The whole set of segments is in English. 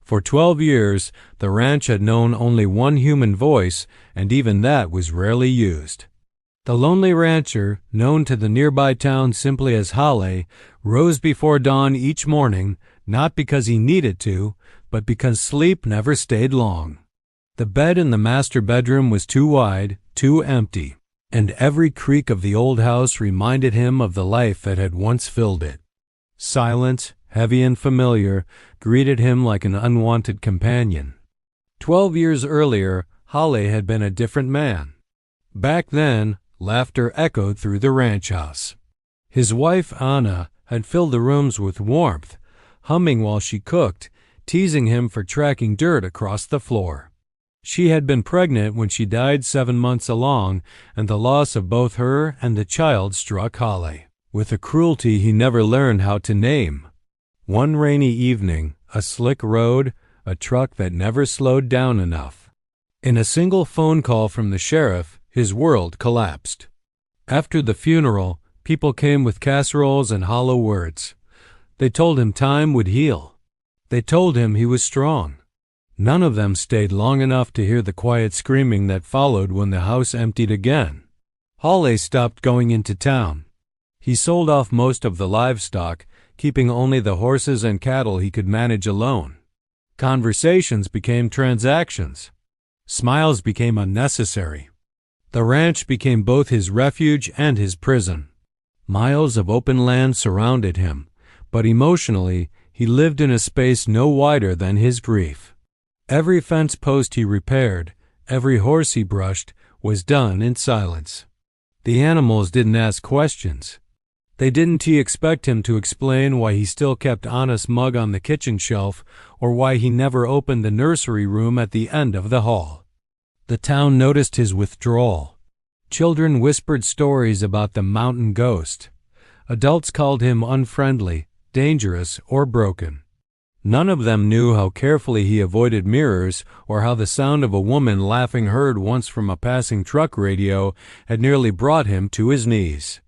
For 12 years, the ranch had known only one human voice, and even that was rarely used. The lonely rancher, known to the nearby town simply as Holly, rose before dawn each morning, not because he needed to, but because sleep never stayed long. The bed in the master bedroom was too wide, too empty, and every creak of the old house reminded him of the life that had once filled it. Silence, heavy and familiar, greeted him like an unwanted companion. 12 years earlier, Holly had been a different man. Back then, laughter echoed through the ranch house. His wife, Anna, had filled the rooms with warmth, humming while she cooked, teasing him for tracking dirt across the floor. She had been pregnant when she died 7 months along, and the loss of both her and the child struck Holly with a cruelty he never learned how to name. One rainy evening, a slick road, a truck that never slowed down enough. In a single phone call from the sheriff, his world collapsed. After the funeral, people came with casseroles and hollow words. They told him time would heal. They told him he was strong. None of them stayed long enough to hear the quiet screaming that followed when the house emptied again. Holly stopped going into town. He sold off most of the livestock, keeping only the horses and cattle he could manage alone. Conversations became transactions. Smiles became unnecessary. The ranch became both his refuge and his prison. Miles of open land surrounded him, but emotionally, he lived in a space no wider than his grief. Every fence post he repaired, every horse he brushed, was done in silence. The animals didn't ask questions. They didn't expect him to explain why he still kept Anna's mug on the kitchen shelf or why he never opened the nursery room at the end of the hall. The town noticed his withdrawal. Children whispered stories about the mountain ghost. Adults called him unfriendly, dangerous, or broken. None of them knew how carefully he avoided mirrors or how the sound of a woman laughing heard once from a passing truck radio had nearly brought him to his knees.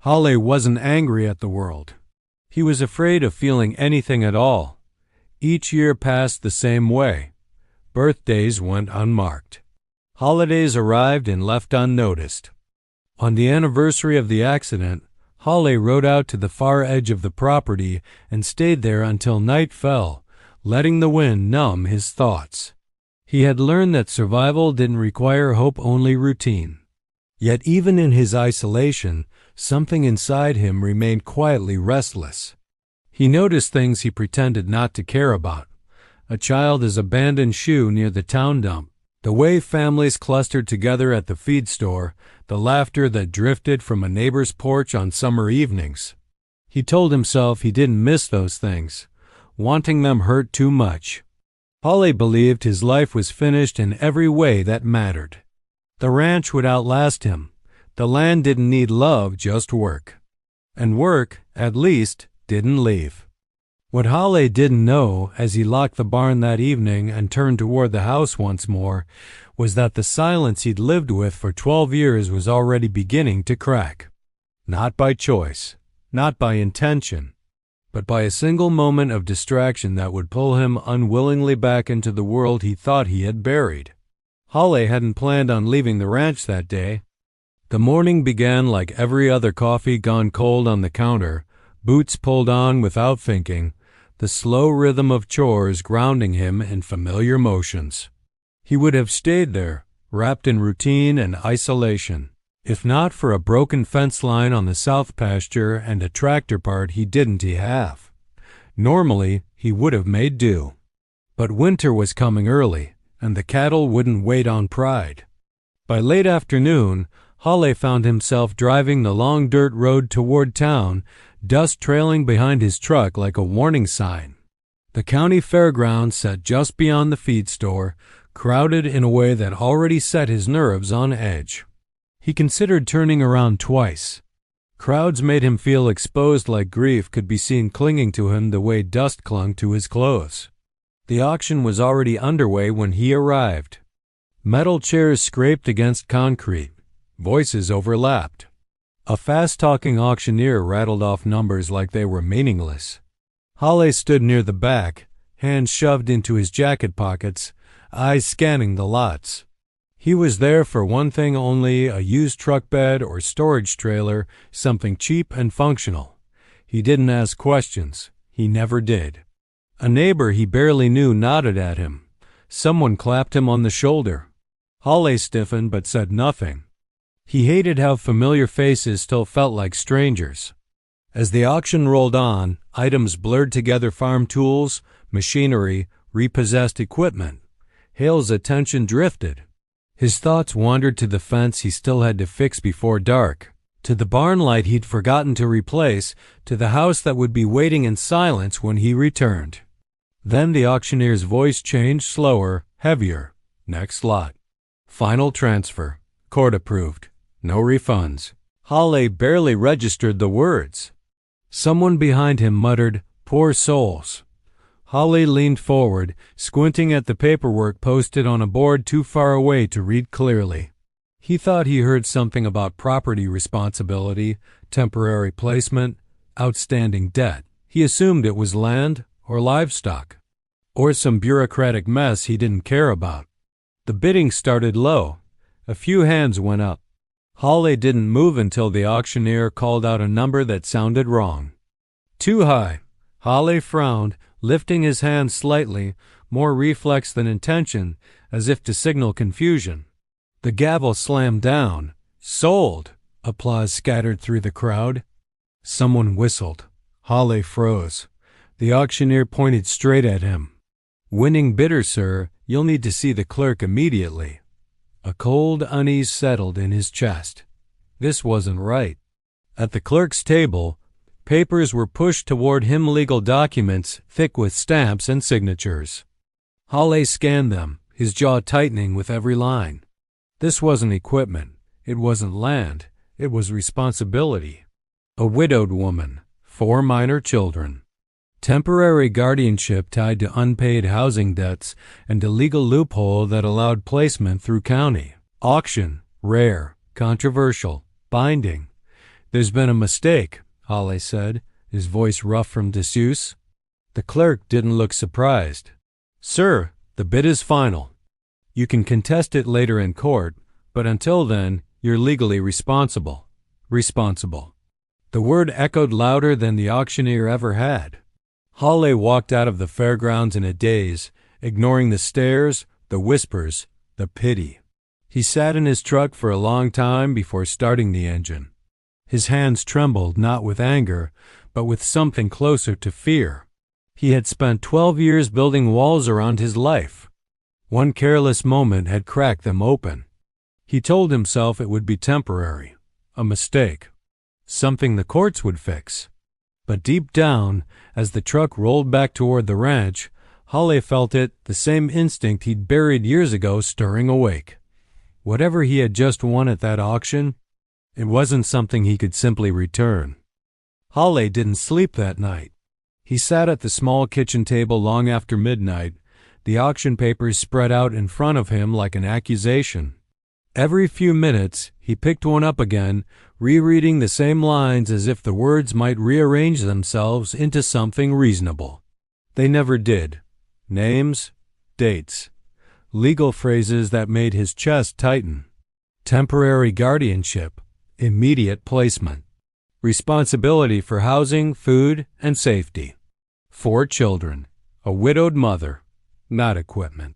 Holly wasn't angry at the world. He was afraid of feeling anything at all. Each year passed the same way. Birthdays went unmarked. Holidays arrived and left unnoticed. On the anniversary of the accident, Holly rode out to the far edge of the property and stayed there until night fell, letting the wind numb his thoughts. He had learned that survival didn't require hope-only routine. Yet even in his isolation, something inside him remained quietly restless. He noticed things he pretended not to care about. A child's abandoned shoe near the town dump, the way families clustered together at the feed store, the laughter that drifted from a neighbor's porch on summer evenings. He told himself he didn't miss those things. Wanting them hurt too much. Holly believed his life was finished in every way that mattered. The ranch would outlast him. The land didn't need love, just work. And work, at least, didn't leave. What Holly didn't know, as he locked the barn that evening and turned toward the house once more, was that the silence he'd lived with for 12 years was already beginning to crack. Not by choice, not by intention, but by a single moment of distraction that would pull him unwillingly back into the world he thought he had buried. Holly hadn't planned on leaving the ranch that day. The morning began like every other coffee gone cold on the counter, boots pulled on without thinking, the slow rhythm of chores grounding him in familiar motions. He would have stayed there, wrapped in routine and isolation, if not for a broken fence line on the south pasture and a tractor part he didn't have. Normally, he would have made do. But winter was coming early, and the cattle wouldn't wait on pride. By late afternoon, Holly found himself driving the long dirt road toward town, dust trailing behind his truck like a warning sign. The county fairgrounds sat just beyond the feed store, crowded in a way that already set his nerves on edge. He considered turning around twice. Crowds made him feel exposed, like grief could be seen clinging to him the way dust clung to his clothes. The auction was already underway when he arrived. Metal chairs scraped against concrete. Voices overlapped. A fast-talking auctioneer rattled off numbers like they were meaningless. Holly stood near the back, hands shoved into his jacket pockets, eyes scanning the lots. He was there for one thing only, a used truck bed or storage trailer, something cheap and functional. He didn't ask questions. He never did. A neighbor he barely knew nodded at him. Someone clapped him on the shoulder. Hawley stiffened but said nothing. He hated how familiar faces still felt like strangers. As the auction rolled on, items blurred together: farm tools, machinery, repossessed equipment. Hale's attention drifted. His thoughts wandered to the fence he still had to fix before dark, to the barn light he'd forgotten to replace, to the house that would be waiting in silence when he returned. Then the auctioneer's voice changed, slower, heavier. Next lot. Final transfer. Court approved. No refunds. Hawley barely registered the words. Someone behind him muttered, "Poor souls." Hawley leaned forward, squinting at the paperwork posted on a board too far away to read clearly. He thought he heard something about property responsibility, temporary placement, outstanding debt. He assumed it was land or livestock, or some bureaucratic mess he didn't care about. The bidding started low. A few hands went up. Hawley didn't move until the auctioneer called out a number that sounded wrong. Too high. Hawley frowned, lifting his hand slightly, more reflex than intention, as if to signal confusion. The gavel slammed down. Sold! Applause scattered through the crowd. Someone whistled. Hawley froze. The auctioneer pointed straight at him. "Winning bidder, sir. You'll need to see the clerk immediately." A cold unease settled in his chest. This wasn't right. At the clerk's table, papers were pushed toward him, legal documents thick with stamps and signatures. Hawley scanned them, his jaw tightening with every line. This wasn't equipment. It wasn't land. It was responsibility. A widowed woman, 4 minor children. Temporary guardianship tied to unpaid housing debts and a legal loophole that allowed placement through county. Auction, rare, controversial, binding. "There's been a mistake," Hawley said, his voice rough from disuse. The clerk didn't look surprised. "Sir, the bid is final. You can contest it later in court, but until then, you're legally responsible." Responsible. The word echoed louder than the auctioneer ever had. Hawley walked out of the fairgrounds in a daze, ignoring the stares, the whispers, the pity. He sat in his truck for a long time before starting the engine. His hands trembled not with anger, but with something closer to fear. He had spent 12 years building walls around his life. One careless moment had cracked them open. He told himself it would be temporary, a mistake, something the courts would fix. But deep down, as the truck rolled back toward the ranch, Hawley felt it, the same instinct he'd buried years ago, stirring awake. Whatever he had just won at that auction, it wasn't something he could simply return. Hawley didn't sleep that night. He sat at the small kitchen table long after midnight, the auction papers spread out in front of him like an accusation. Every few minutes, he picked one up again, rereading the same lines as if the words might rearrange themselves into something reasonable. They never did. Names, dates, legal phrases that made his chest tighten. Temporary guardianship, immediate placement, responsibility for housing, food, and safety. 4 children, a widowed mother, not equipment,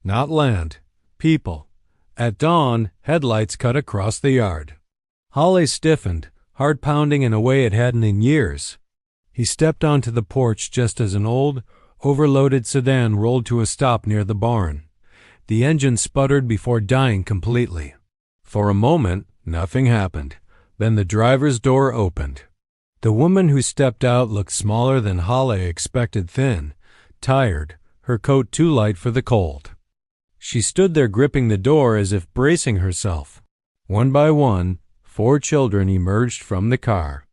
not land, people. At dawn, headlights cut across the yard. Hawley stiffened, heart pounding in a way it hadn't in years. He stepped onto the porch just as an old, overloaded sedan rolled to a stop near the barn. The engine sputtered before dying completely. For a moment, nothing happened. Then the driver's door opened. The woman who stepped out looked smaller than Hawley expected, thin, tired, her coat too light for the cold. She stood there gripping the door as if bracing herself. One by one, 4 children emerged from the car.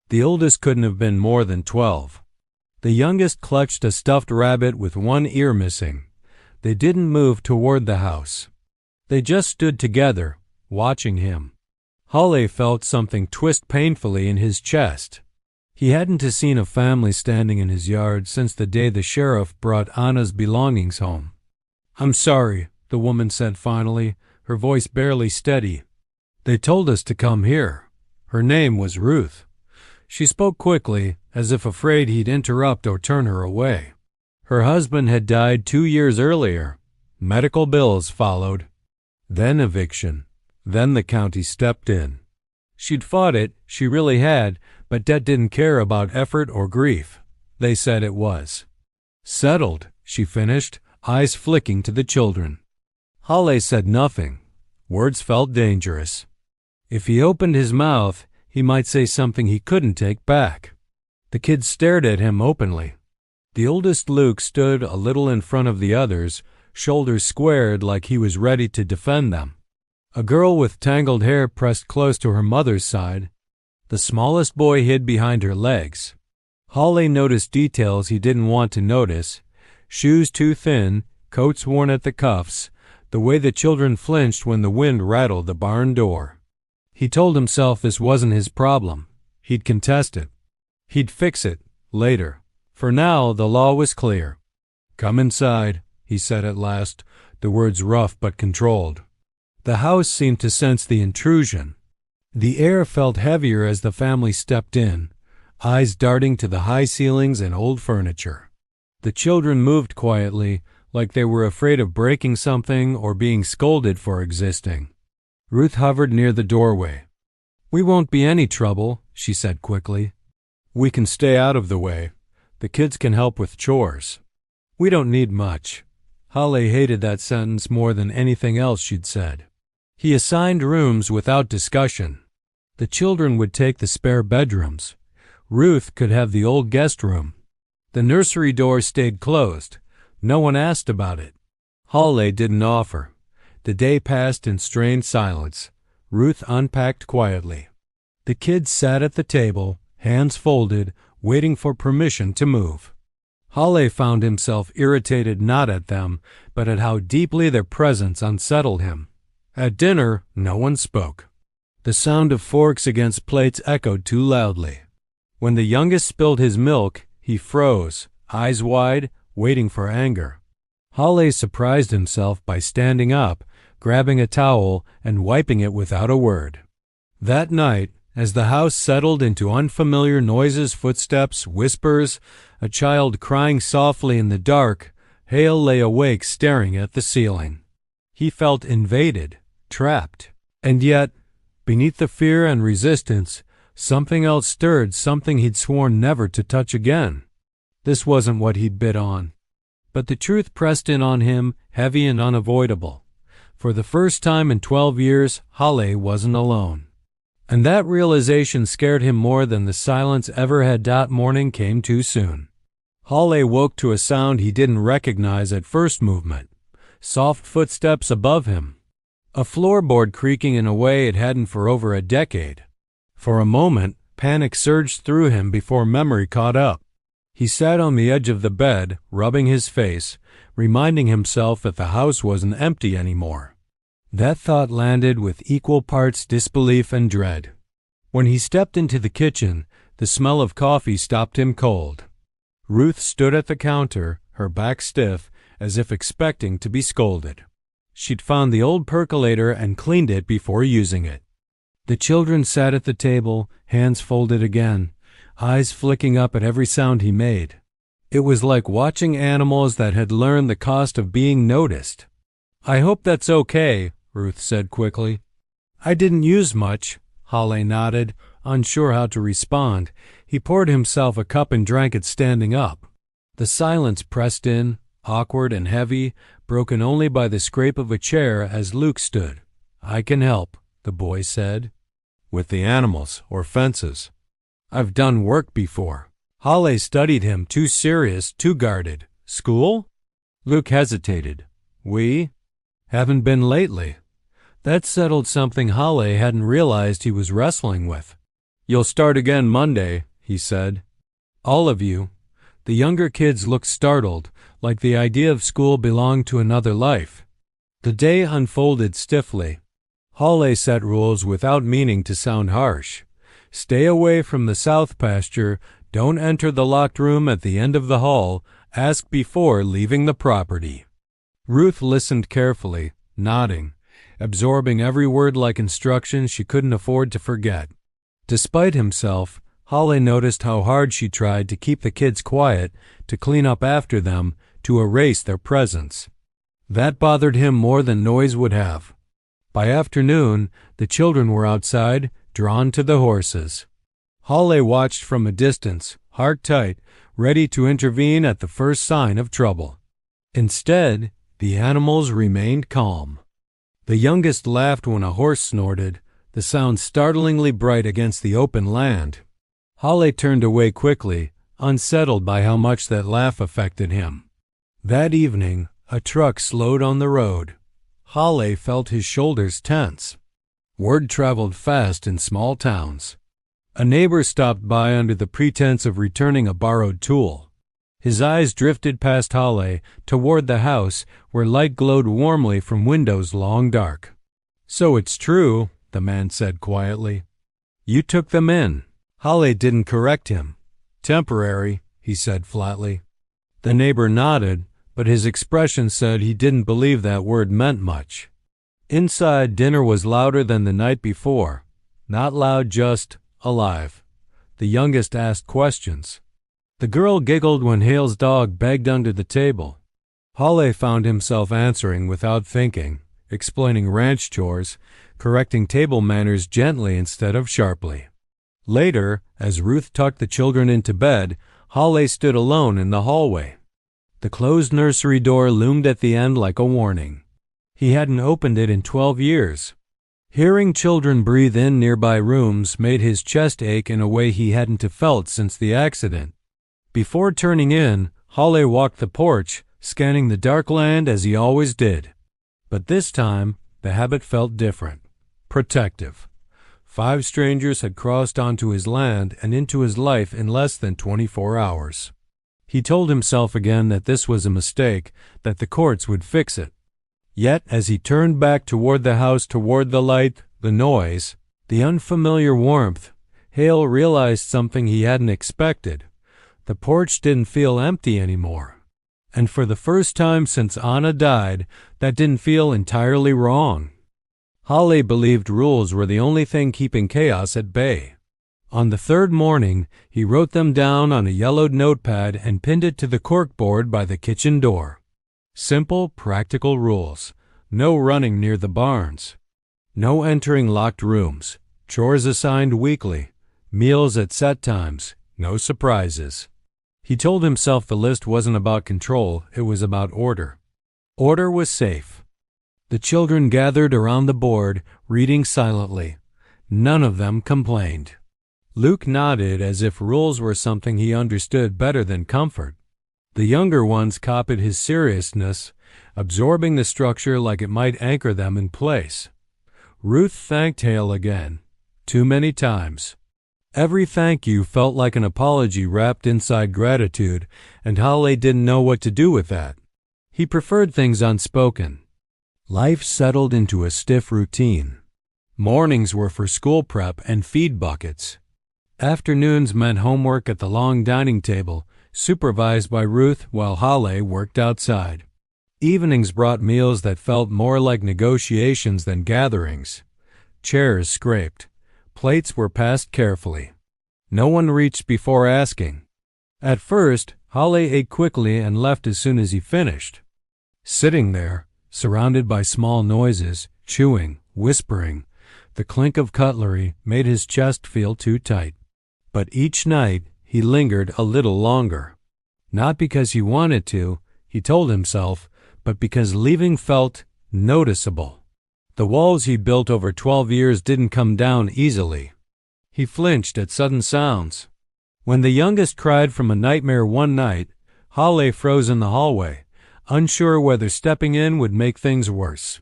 The oldest couldn't have been more than 12. The youngest clutched a stuffed rabbit with one ear missing. They didn't move toward the house. They just stood together, watching him. Hawley felt something twist painfully in his chest. He hadn't seen a family standing in his yard since the day the sheriff brought Anna's belongings home. "I'm sorry," the woman said finally, her voice barely steady. "They told us to come here." Her name was Ruth. She spoke quickly, as if afraid he'd interrupt or turn her away. Her husband had died 2 years earlier. Medical bills followed. Then eviction. Then the county stepped in. She'd fought it, she really had, but debt didn't care about effort or grief. They said it was. "Settled," she finished, eyes flicking to the children. Holly said nothing. Words felt dangerous. If he opened his mouth, he might say something he couldn't take back. The kids stared at him openly. The oldest Luke stood a little in front of the others, shoulders squared like he was ready to defend them. A girl with tangled hair pressed close to her mother's side. The smallest boy hid behind her legs. Holly noticed details he didn't want to notice: shoes too thin, coats worn at the cuffs, the way the children flinched when the wind rattled the barn door. He told himself this wasn't his problem. He'd contest it. He'd fix it later. For now, the law was clear. "Come inside," he said at last, the words rough but controlled. The house seemed to sense the intrusion. The air felt heavier as the family stepped in, eyes darting to the high ceilings and old furniture. The children moved quietly, like they were afraid of breaking something or being scolded for existing. Ruth hovered near the doorway. "We won't be any trouble," she said quickly. "We can stay out of the way. The kids can help with chores. We don't need much." Holly hated that sentence more than anything else she'd said. He assigned rooms without discussion. The children would take the spare bedrooms. Ruth could have the old guest room. The nursery door stayed closed. No one asked about it. Holly didn't offer. The day passed in strained silence. Ruth unpacked quietly. The kids sat at the table, hands folded, waiting for permission to move. Holly found himself irritated not at them, but at how deeply their presence unsettled him. At dinner, no one spoke. The sound of forks against plates echoed too loudly. When the youngest spilled his milk, he froze, eyes wide, waiting for anger. Holly surprised himself by standing up, grabbing a towel, and wiping it without a word. That night, as the house settled into unfamiliar noises, footsteps, whispers, a child crying softly in the dark, Hale lay awake staring at the ceiling. He felt invaded, trapped. And yet, beneath the fear and resistance, something else stirred, something he'd sworn never to touch again. This wasn't what he'd bid on. But the truth pressed in on him, heavy and unavoidable. For the first time in 12 years, Holly wasn't alone. And that realization scared him more than the silence ever had. That morning came too soon. Holly woke to a sound he didn't recognize at first movement. Soft footsteps above him. A floorboard creaking in a way it hadn't for over a decade. For a moment, panic surged through him before memory caught up. He sat on the edge of the bed, rubbing his face, reminding himself that the house wasn't empty anymore. That thought landed with equal parts disbelief and dread. When he stepped into the kitchen, the smell of coffee stopped him cold. Ruth stood at the counter, her back stiff, as if expecting to be scolded. She'd found the old percolator and cleaned it before using it. The children sat at the table, hands folded again, eyes flicking up at every sound he made. It was like watching animals that had learned the cost of being noticed. "I hope that's okay," Ruth said quickly. "I didn't use much," Holly nodded, unsure how to respond. He poured himself a cup and drank it standing up. The silence pressed in, awkward and heavy, broken only by the scrape of a chair as Luke stood. "I can help," the boy said. "With the animals or fences. I've done work before." Holly studied him, too serious, too guarded. "School?" Luke hesitated. "We haven't been lately." That settled something Holly hadn't realized he was wrestling with. "You'll start again Monday," he said. "All of you." The younger kids looked startled, like the idea of school belonged to another life. The day unfolded stiffly. Holly set rules without meaning to sound harsh. Stay away from the south pasture. Don't enter the locked room at the end of the hall. Ask before leaving the property." Ruth listened carefully, nodding, absorbing every word like instructions she couldn't afford to forget. Despite himself, Holly noticed how hard she tried to keep the kids quiet, to clean up after them, to erase their presence. That bothered him more than noise would have. By afternoon, the children were outside, drawn to the horses. Holly watched from a distance, heart tight, ready to intervene at the first sign of trouble. Instead, the animals remained calm. The youngest laughed when a horse snorted, the sound startlingly bright against the open land. Holly turned away quickly, unsettled by how much that laugh affected him. That evening, a truck slowed on the road. Holly felt his shoulders tense. Word traveled fast in small towns. A neighbor stopped by under the pretense of returning a borrowed tool. His eyes drifted past Holly toward the house where light glowed warmly from windows long dark. "So it's true," the man said quietly. "You took them in." Holly didn't correct him. "Temporary," he said flatly. The neighbor nodded, but his expression said he didn't believe that word meant much. Inside, dinner was louder than the night before. Not loud, just alive. The youngest asked questions. The girl giggled when Hale's dog begged under the table. Holly found himself answering without thinking, explaining ranch chores, correcting table manners gently instead of sharply. Later, as Ruth tucked the children into bed, Holly stood alone in the hallway. The closed nursery door loomed at the end like a warning. He hadn't opened it in 12 years. Hearing children breathe in nearby rooms made his chest ache in a way he hadn't felt since the accident. Before turning in, Holly walked the porch, scanning the dark land as he always did. But this time, the habit felt different. Protective. 5 strangers had crossed onto his land and into his life in less than 24 hours. He told himself again that this was a mistake, that the courts would fix it. Yet, as he turned back toward the house, toward the light, the noise, the unfamiliar warmth, Hale realized something he hadn't expected. The porch didn't feel empty anymore. And for the first time since Anna died, that didn't feel entirely wrong. Holly believed rules were the only thing keeping chaos at bay. On the 3rd morning, he wrote them down on a yellowed notepad and pinned it to the corkboard by the kitchen door. Simple, practical rules. No running near the barns. No entering locked rooms. Chores assigned weekly. Meals at set times. No surprises. He told himself the list wasn't about control, it was about order. Order was safe. The children gathered around the board, reading silently. None of them complained. Luke nodded as if rules were something he understood better than comfort. The younger ones copied his seriousness, absorbing the structure like it might anchor them in place. Ruth thanked Hale again, too many times. Every thank you felt like an apology wrapped inside gratitude, and Holly didn't know what to do with that. He preferred things unspoken. Life settled into a stiff routine. Mornings were for school prep and feed buckets. Afternoons meant homework at the long dining table, supervised by Ruth while Holly worked outside. Evenings brought meals that felt more like negotiations than gatherings. Chairs scraped. Plates were passed carefully. No one reached before asking. At first, Holly ate quickly and left as soon as he finished. Sitting there, surrounded by small noises, chewing, whispering, the clink of cutlery made his chest feel too tight. But each night, he lingered a little longer. Not because he wanted to, he told himself, but because leaving felt noticeable. The walls he built over 12 years didn't come down easily. He flinched at sudden sounds. When the youngest cried from a nightmare one night, Holly froze in the hallway, unsure whether stepping in would make things worse.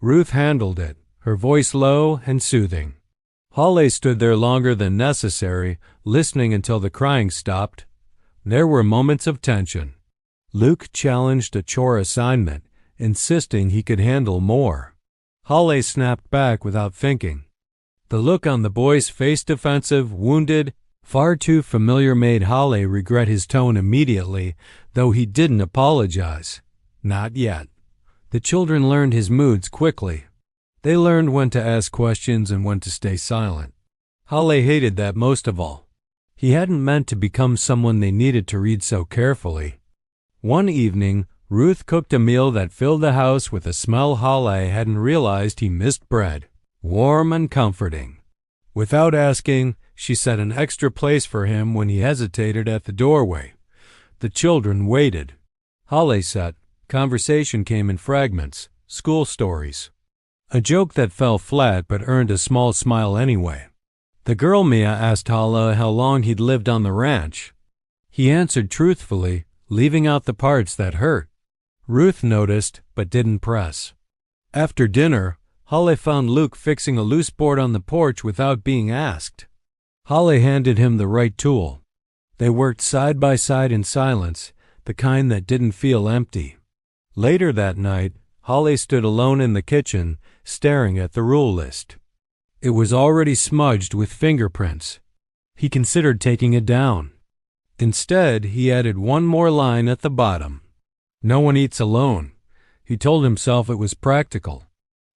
Ruth handled it, her voice low and soothing. Holly stood there longer than necessary, listening until the crying stopped. There were moments of tension. Luke challenged a chore assignment, insisting he could handle more. Holly snapped back without thinking. The look on the boy's face, defensive, wounded, far too familiar, made Holly regret his tone immediately, though he didn't apologize. Not yet. The children learned his moods quickly. They learned when to ask questions and when to stay silent. Holly hated that most of all. He hadn't meant to become someone they needed to read so carefully. One evening, Ruth cooked a meal that filled the house with a smell Holly hadn't realized he missed: bread, warm and comforting. Without asking, she set an extra place for him when he hesitated at the doorway. The children waited. Holly sat. Conversation came in fragments, school stories. A joke that fell flat but earned a small smile anyway. The girl Mia asked Holly how long he'd lived on the ranch. He answered truthfully, leaving out the parts that hurt. Ruth noticed, but didn't press. After dinner, Holly found Luke fixing a loose board on the porch without being asked. Holly handed him the right tool. They worked side by side in silence, the kind that didn't feel empty. Later that night, Holly stood alone in the kitchen, staring at the rule list. It was already smudged with fingerprints. He considered taking it down. Instead, he added one more line at the bottom. No one eats alone. He told himself it was practical.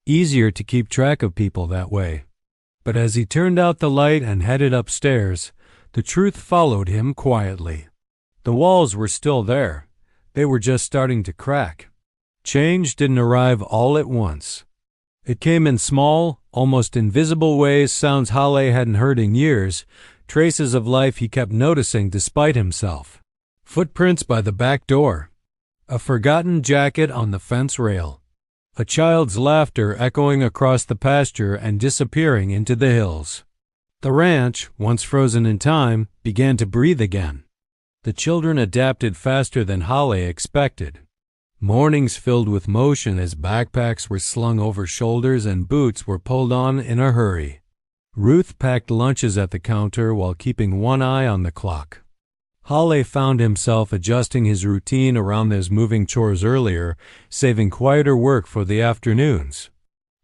Easier to keep track of people that way. But as he turned out the light and headed upstairs, the truth followed him quietly. The walls were still there. They were just starting to crack. Change didn't arrive all at once. It came in small, almost invisible ways, sounds Holly hadn't heard in years, traces of life he kept noticing despite himself. Footprints by the back door. A forgotten jacket on the fence rail. A child's laughter echoing across the pasture and disappearing into the hills. The ranch, once frozen in time, began to breathe again. The children adapted faster than Holly expected. Mornings filled with motion as backpacks were slung over shoulders and boots were pulled on in a hurry. Ruth packed lunches at the counter while keeping one eye on the clock. Holly found himself adjusting his routine around those moving chores earlier, saving quieter work for the afternoons.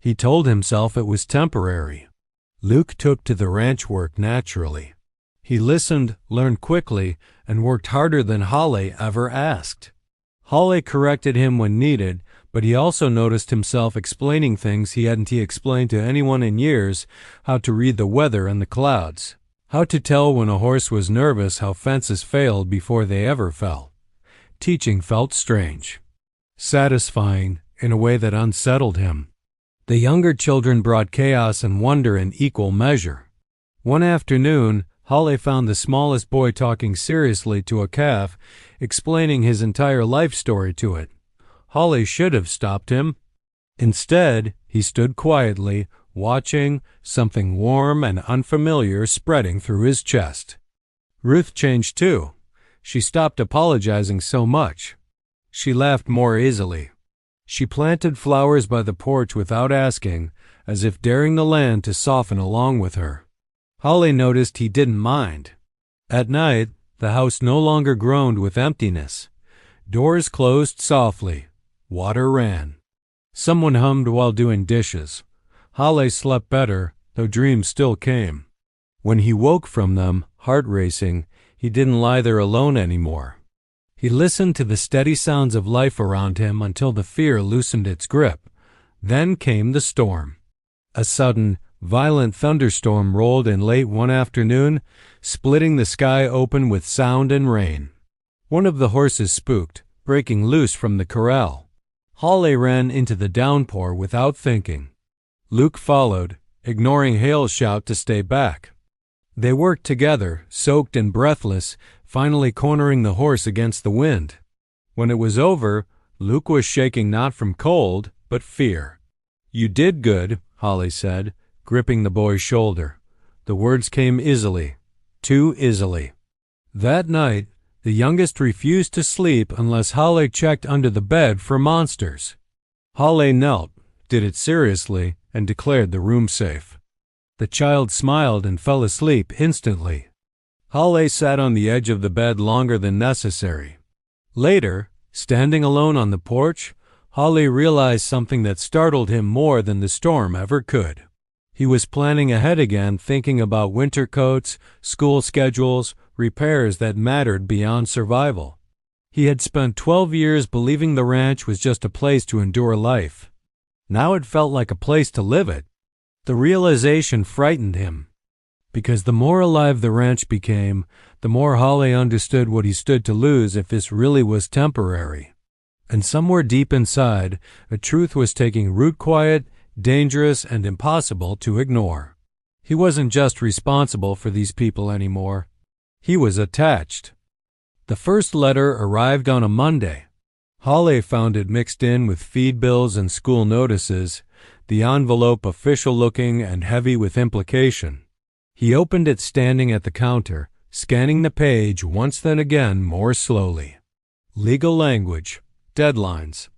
He told himself it was temporary. Luke took to the ranch work naturally. He listened, learned quickly, and worked harder than Holly ever asked. Holly corrected him when needed, but he also noticed himself explaining things he hadn't explained to anyone in years: how to read the weather and the clouds, how to tell when a horse was nervous, how fences failed before they ever fell. Teaching felt strange, satisfying in a way that unsettled him. The younger children brought chaos and wonder in equal measure. One afternoon, Holly found the smallest boy talking seriously to a calf, explaining his entire life story to it. Holly should have stopped him. Instead, he stood quietly, watching, something warm and unfamiliar spreading through his chest. Ruth changed too. She stopped apologizing so much. She laughed more easily. She planted flowers by the porch without asking, as if daring the land to soften along with her. Holly noticed he didn't mind. At night, the house no longer groaned with emptiness. Doors closed softly. Water ran. Someone hummed while doing dishes. Holly slept better, though dreams still came. When he woke from them, heart racing, he didn't lie there alone anymore. He listened to the steady sounds of life around him until the fear loosened its grip. Then came the storm. A sudden, violent thunderstorm rolled in late one afternoon, splitting the sky open with sound and rain. One of the horses spooked, breaking loose from the corral. Holly ran into the downpour without thinking. Luke followed, ignoring Hale's shout to stay back. They worked together, soaked and breathless, finally cornering the horse against the wind. When it was over, Luke was shaking not from cold, but fear. "You did good," Holly said, gripping the boy's shoulder. The words came easily, too easily. That night, the youngest refused to sleep unless Holly checked under the bed for monsters. Holly knelt, did it seriously, and declared the room safe. The child smiled and fell asleep instantly. Holly sat on the edge of the bed longer than necessary. Later, standing alone on the porch, Holly realized something that startled him more than the storm ever could. He was planning ahead again, thinking about winter coats, school schedules, repairs that mattered beyond survival. He had spent 12 years believing the ranch was just a place to endure life. Now it felt like a place to live it. The realization frightened him, because the more alive the ranch became, the more Holly understood what he stood to lose if this really was temporary. And somewhere deep inside, a truth was taking root, quiet, dangerous, and impossible to ignore. He wasn't just responsible for these people anymore. He was attached. The first letter arrived on a Monday. Holly found it mixed in with feed bills and school notices, the envelope official-looking and heavy with implication. He opened it standing at the counter, scanning the page once then again more slowly. Legal language, deadlines,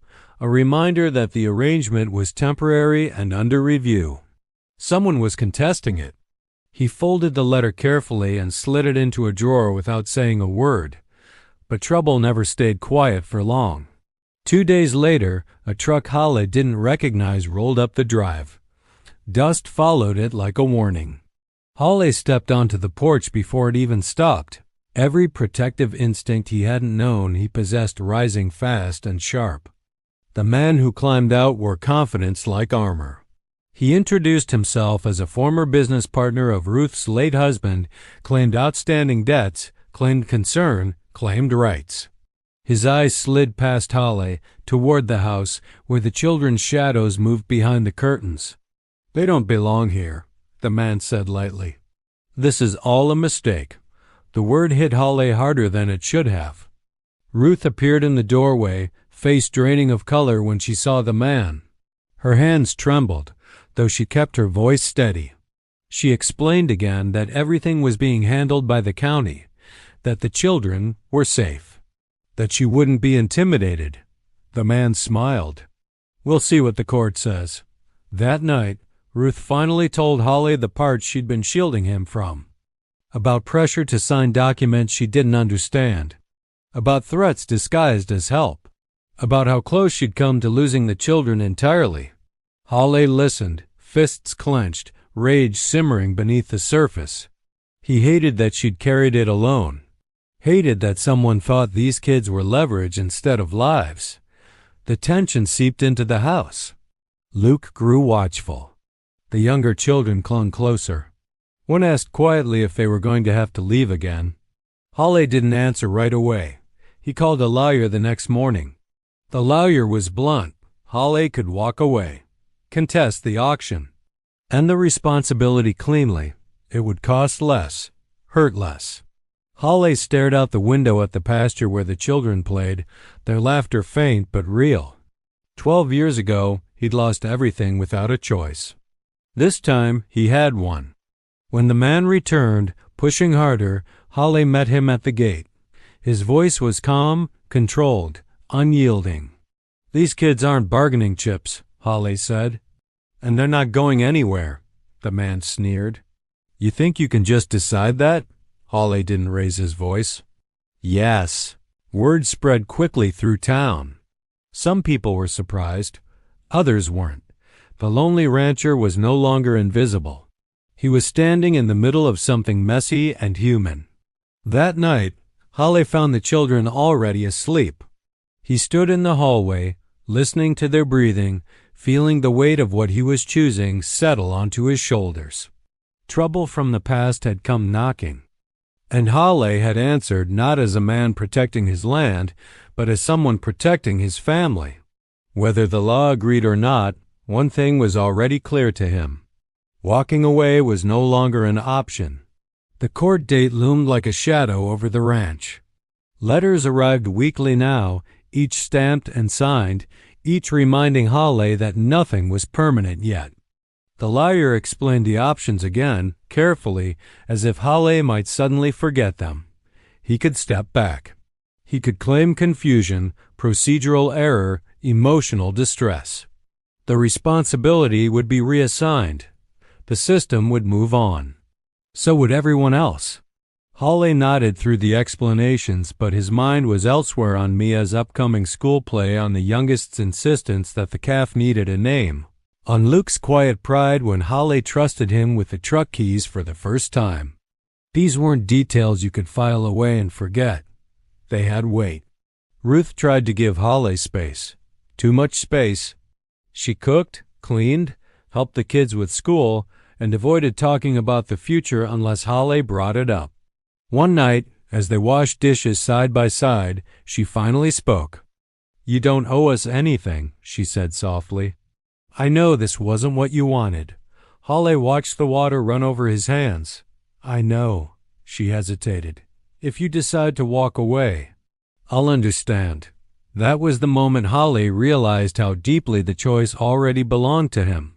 a reminder that the arrangement was temporary and under review. Someone was contesting it. He folded the letter carefully and slid it into a drawer without saying a word. But trouble never stayed quiet for long. 2 days later, a truck Holly didn't recognize rolled up the drive. Dust followed it like a warning. Holly stepped onto the porch before it even stopped. Every protective instinct he hadn't known he possessed rising fast and sharp. The man who climbed out wore confidence like armor. He introduced himself as a former business partner of Ruth's late husband, claimed outstanding debts, claimed concern, claimed rights. His eyes slid past Holly, toward the house, where the children's shadows moved behind the curtains. "They don't belong here," the man said lightly. "This is all a mistake." The word hit Holly harder than it should have. Ruth appeared in the doorway, face draining of color when she saw the man. Her hands trembled, though she kept her voice steady. She explained again that everything was being handled by the county, that the children were safe, that she wouldn't be intimidated. The man smiled. "We'll see what the court says." That night, Ruth finally told Holly the part she'd been shielding him from. About pressure to sign documents she didn't understand. About threats disguised as help. About how close she'd come to losing the children entirely. Holly listened, fists clenched, rage simmering beneath the surface. He hated that she'd carried it alone. Hated that someone thought these kids were leverage instead of lives. The tension seeped into the house. Luke grew watchful. The younger children clung closer. One asked quietly if they were going to have to leave again. Holly didn't answer right away. He called a lawyer the next morning. The lawyer was blunt. Holly could walk away, contest the auction, and the responsibility cleanly. It would cost less, hurt less. Holly stared out the window at the pasture where the children played, their laughter faint but real. 12 years ago, he'd lost everything without a choice. This time, he had one. When the man returned, pushing harder, Holly met him at the gate. His voice was calm, controlled, unyielding. "These kids aren't bargaining chips," Holly said. "And they're not going anywhere," the man sneered. "You think you can just decide that?" Holly didn't raise his voice. Yes. Word spread quickly through town. Some people were surprised. Others weren't. The lonely rancher was no longer invisible. He was standing in the middle of something messy and human. That night, Holly found the children already asleep. He stood in the hallway, listening to their breathing, feeling the weight of what he was choosing settle onto his shoulders. Trouble from the past had come knocking. And Holly had answered not as a man protecting his land, but as someone protecting his family. Whether the law agreed or not, one thing was already clear to him. Walking away was no longer an option. The court date loomed like a shadow over the ranch. Letters arrived weekly now, each stamped and signed, each reminding Holly that nothing was permanent yet. The lawyer explained the options again, carefully, as if Holly might suddenly forget them. He could step back. He could claim confusion, procedural error, emotional distress. The responsibility would be reassigned. The system would move on. So would everyone else. Holly nodded through the explanations, but his mind was elsewhere on Mia's upcoming school play on the youngest's insistence that the calf needed a name. on Luke's quiet pride when Holly trusted him with the truck keys for the first time. These weren't details you could file away and forget. They had weight. Ruth tried to give Holly space. Too much space. She cooked, cleaned, helped the kids with school, and avoided talking about the future unless Holly brought it up. One night, as they washed dishes side by side, she finally spoke. "You don't owe us anything," she said softly. "I know this wasn't what you wanted." Holly watched the water run over his hands. "I know," she hesitated. "If you decide to walk away, I'll understand." That was the moment Holly realized how deeply the choice already belonged to him.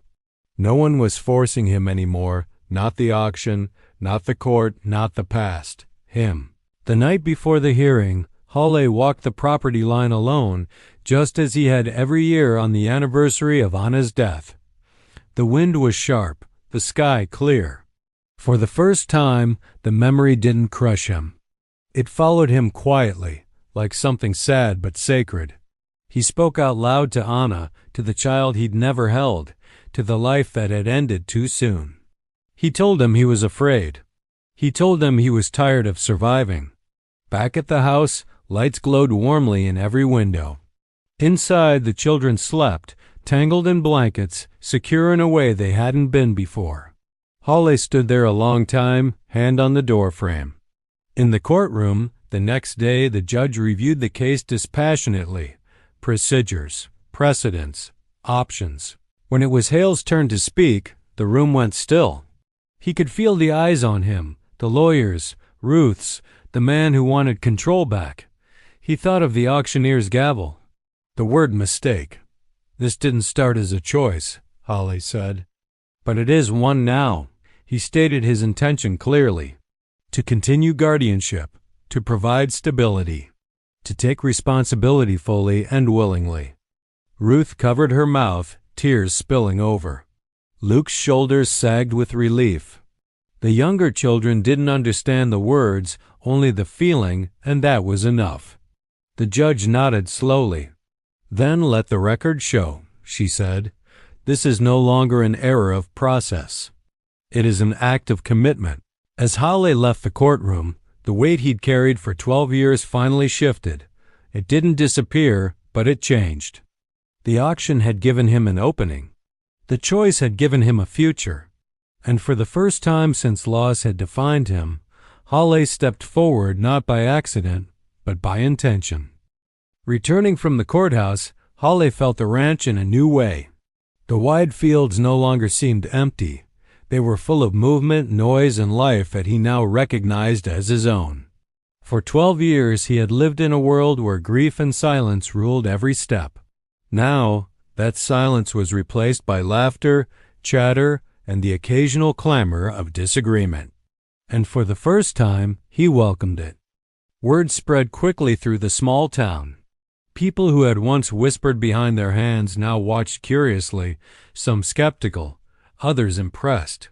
No one was forcing him anymore, not the auction, not the court, not the past. Him. The night before the hearing, Holly walked the property line alone, just as he had every year on the anniversary of Anna's death. The wind was sharp, the sky clear. For the first time, the memory didn't crush him. It followed him quietly, like something sad but sacred. He spoke out loud to Anna, to the child he'd never held, to the life that had ended too soon. He told them he was afraid. He told them he was tired of surviving. Back at the house, lights glowed warmly in every window. Inside, the children slept, tangled in blankets, secure in a way they hadn't been before. Holly stood there a long time, hand on the doorframe. In the courtroom, the next day, the judge reviewed the case dispassionately. Procedures, precedents, options. When it was Hale's turn to speak, the room went still. He could feel the eyes on him, the lawyers, Ruth's, the man who wanted control back. He thought of the auctioneer's gavel. The word mistake. "This didn't start as a choice," Holly said. "But it is one now." He stated his intention clearly. To continue guardianship, to provide stability, to take responsibility fully and willingly. Ruth covered her mouth, tears spilling over. Luke's shoulders sagged with relief. The younger children didn't understand the words, only the feeling, and that was enough. The judge nodded slowly. "Then let the record show," she said. "This is no longer an error of process. It is an act of commitment." As Holly left the courtroom, the weight he'd carried for 12 years finally shifted. It didn't disappear, but it changed. The auction had given him an opening. The choice had given him a future. And for the first time since loss had defined him, Holly stepped forward not by accident, but by intention. Returning from the courthouse, Holly felt the ranch in a new way. The wide fields no longer seemed empty. They were full of movement, noise, and life that he now recognized as his own. For 12 years he had lived in a world where grief and silence ruled every step. Now, that silence was replaced by laughter, chatter, and the occasional clamor of disagreement. And for the first time, he welcomed it. Word spread quickly through the small town. People who had once whispered behind their hands now watched curiously, some skeptical, others impressed.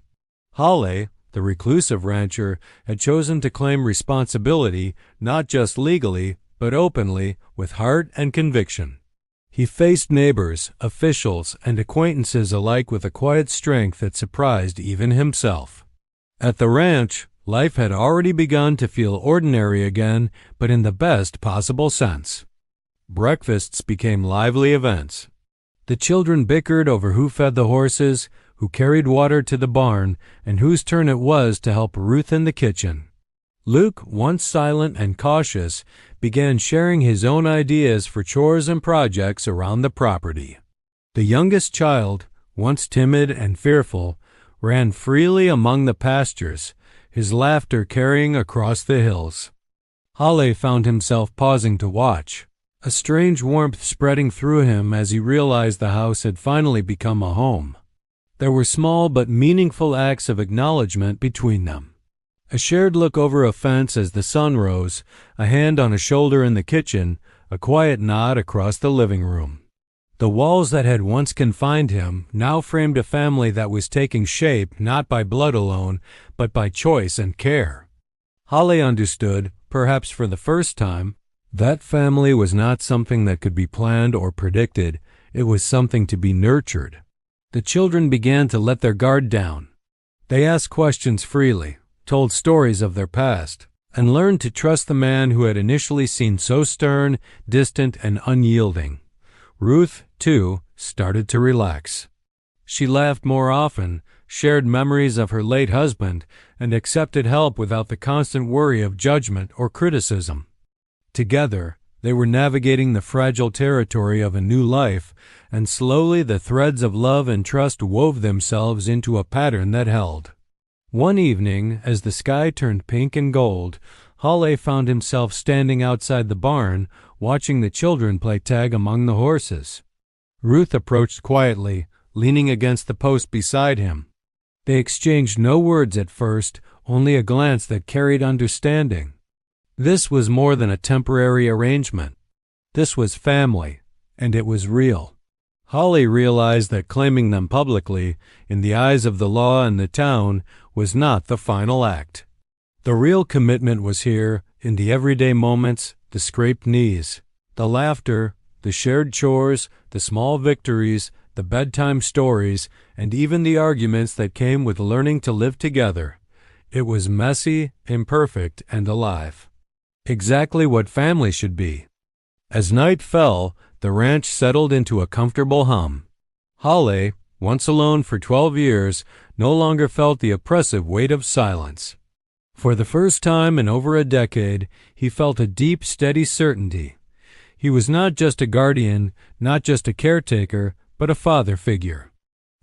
Holly, the reclusive rancher, had chosen to claim responsibility not just legally, but openly, with heart and conviction. He faced neighbors, officials, and acquaintances alike with a quiet strength that surprised even himself. At the ranch, life had already begun to feel ordinary again, but in the best possible sense. Breakfasts became lively events. The children bickered over who fed the horses, who carried water to the barn, and whose turn it was to help Ruth in the kitchen. Luke, once silent and cautious, began sharing his own ideas for chores and projects around the property. The youngest child, once timid and fearful, ran freely among the pastures, his laughter carrying across the hills. Holly found himself pausing to watch, a strange warmth spreading through him as he realized the house had finally become a home. There were small but meaningful acts of acknowledgement between them. A shared look over a fence as the sun rose, a hand on a shoulder in the kitchen, a quiet nod across the living room. The walls that had once confined him now framed a family that was taking shape not by blood alone, but by choice and care. Holly understood, perhaps for the first time, that family was not something that could be planned or predicted. It was something to be nurtured. The children began to let their guard down. They asked questions freely, told stories of their past, and learned to trust the man who had initially seemed so stern, distant, and unyielding. Ruth, too, started to relax. She laughed more often, shared memories of her late husband, and accepted help without the constant worry of judgment or criticism. Together, they were navigating the fragile territory of a new life, and slowly the threads of love and trust wove themselves into a pattern that held. One evening, as the sky turned pink and gold, Halle found himself standing outside the barn, watching the children play tag among the horses. Ruth approached quietly, leaning against the post beside him. They exchanged no words at first, only a glance that carried understanding. This was more than a temporary arrangement. This was family, and it was real. Halle realized that claiming them publicly, in the eyes of the law and the town, was not the final act. The real commitment was here, in the everyday moments, the scraped knees, the laughter, the shared chores, the small victories, the bedtime stories, and even the arguments that came with learning to live together. It was messy, imperfect, and alive. Exactly what family should be. As night fell, the ranch settled into a comfortable hum. Halle, once alone for 12 years, no longer felt the oppressive weight of silence. For the first time in over a decade, he felt a deep, steady certainty. He was not just a guardian, not just a caretaker, but a father figure.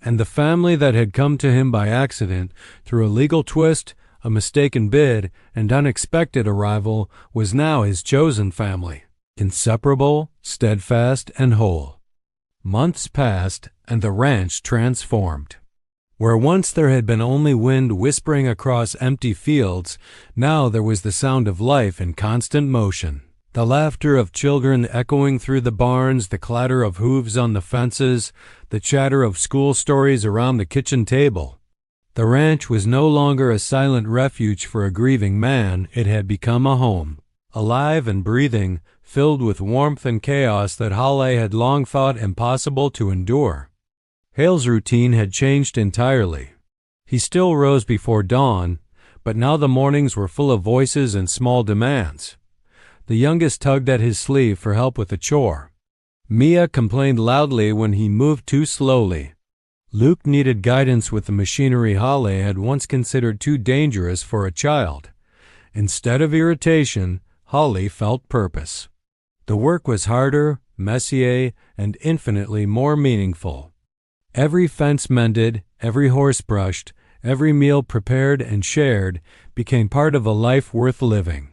And the family that had come to him by accident, through a legal twist, a mistaken bid, and unexpected arrival, was now his chosen family, inseparable, steadfast, and whole. Months passed, and the ranch transformed. Where once there had been only wind whispering across empty fields, now there was the sound of life in constant motion. The laughter of children echoing through the barns, the clatter of hooves on the fences, the chatter of school stories around the kitchen table. The ranch was no longer a silent refuge for a grieving man. It had become a home, alive and breathing, filled with warmth and chaos that Halle had long thought impossible to endure. Hale's routine had changed entirely. He still rose before dawn, but now the mornings were full of voices and small demands. The youngest tugged at his sleeve for help with a chore. Mia complained loudly when he moved too slowly. Luke needed guidance with the machinery Halle had once considered too dangerous for a child. Instead of irritation, Halle felt purpose. The work was harder, messier, and infinitely more meaningful. Every fence mended, every horse brushed, every meal prepared and shared became part of a life worth living.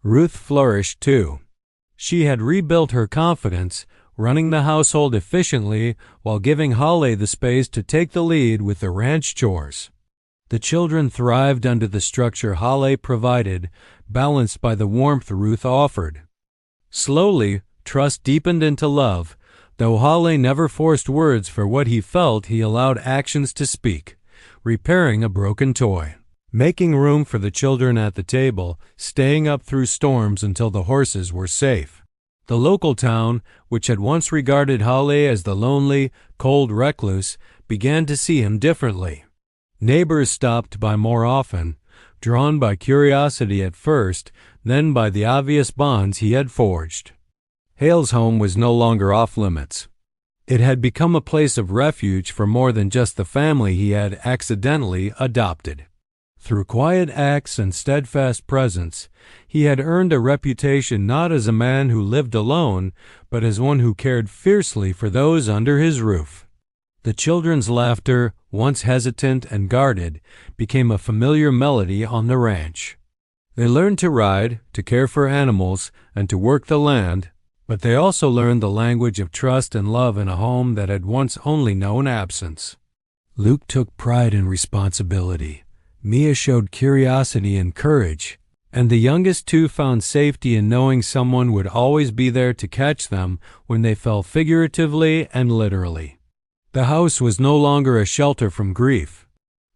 Ruth flourished too. She had rebuilt her confidence, running the household efficiently while giving Halle the space to take the lead with the ranch chores. The children thrived under the structure Halle provided, balanced by the warmth Ruth offered. Slowly, trust deepened into love. Though Halle never forced words for what he felt, he allowed actions to speak, repairing a broken toy, making room for the children at the table, staying up through storms until the horses were safe. The local town, which had once regarded Halle as the lonely, cold recluse, began to see him differently. Neighbors stopped by more often, drawn by curiosity at first, then by the obvious bonds he had forged. Hale's home was no longer off-limits. It had become a place of refuge for more than just the family he had accidentally adopted. Through quiet acts and steadfast presence, he had earned a reputation not as a man who lived alone, but as one who cared fiercely for those under his roof. The children's laughter, once hesitant and guarded, became a familiar melody on the ranch. They learned to ride, to care for animals, and to work the land, but they also learned the language of trust and love in a home that had once only known absence. Luke took pride in responsibility. Mia showed curiosity and courage, and the youngest two found safety in knowing someone would always be there to catch them when they fell figuratively and literally. The house was no longer a shelter from grief.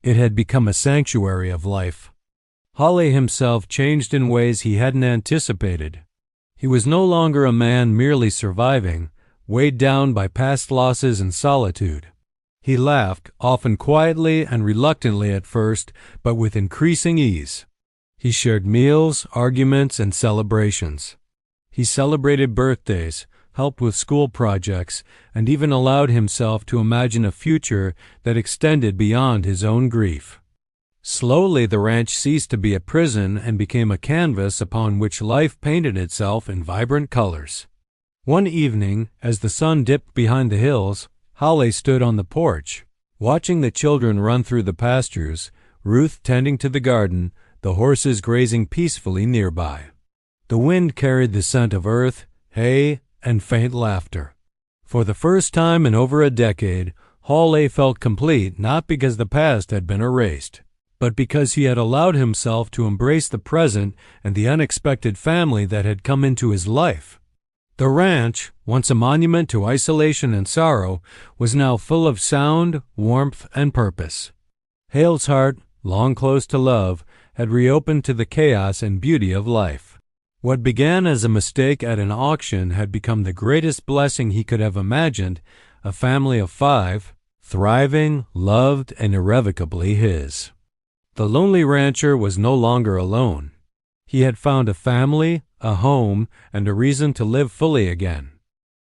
It had become a sanctuary of life. Halle himself changed in ways he hadn't anticipated. He was no longer a man merely surviving, weighed down by past losses and solitude. He laughed, often quietly and reluctantly at first, but with increasing ease. He shared meals, arguments, and celebrations. He celebrated birthdays, helped with school projects, and even allowed himself to imagine a future that extended beyond his own grief. Slowly, the ranch ceased to be a prison and became a canvas upon which life painted itself in vibrant colors. One evening, as the sun dipped behind the hills, Holly stood on the porch, watching the children run through the pastures, Ruth tending to the garden, the horses grazing peacefully nearby. The wind carried the scent of earth, hay, and faint laughter. For the first time in over a decade, Holly felt complete not because the past had been erased, but because he had allowed himself to embrace the present and the unexpected family that had come into his life. The ranch, once a monument to isolation and sorrow, was now full of sound, warmth, and purpose. Hale's heart, long closed to love, had reopened to the chaos and beauty of life. What began as a mistake at an auction had become the greatest blessing he could have imagined, a family of 5, thriving, loved, and irrevocably his. The lonely rancher was no longer alone. He had found a family, a home, and a reason to live fully again.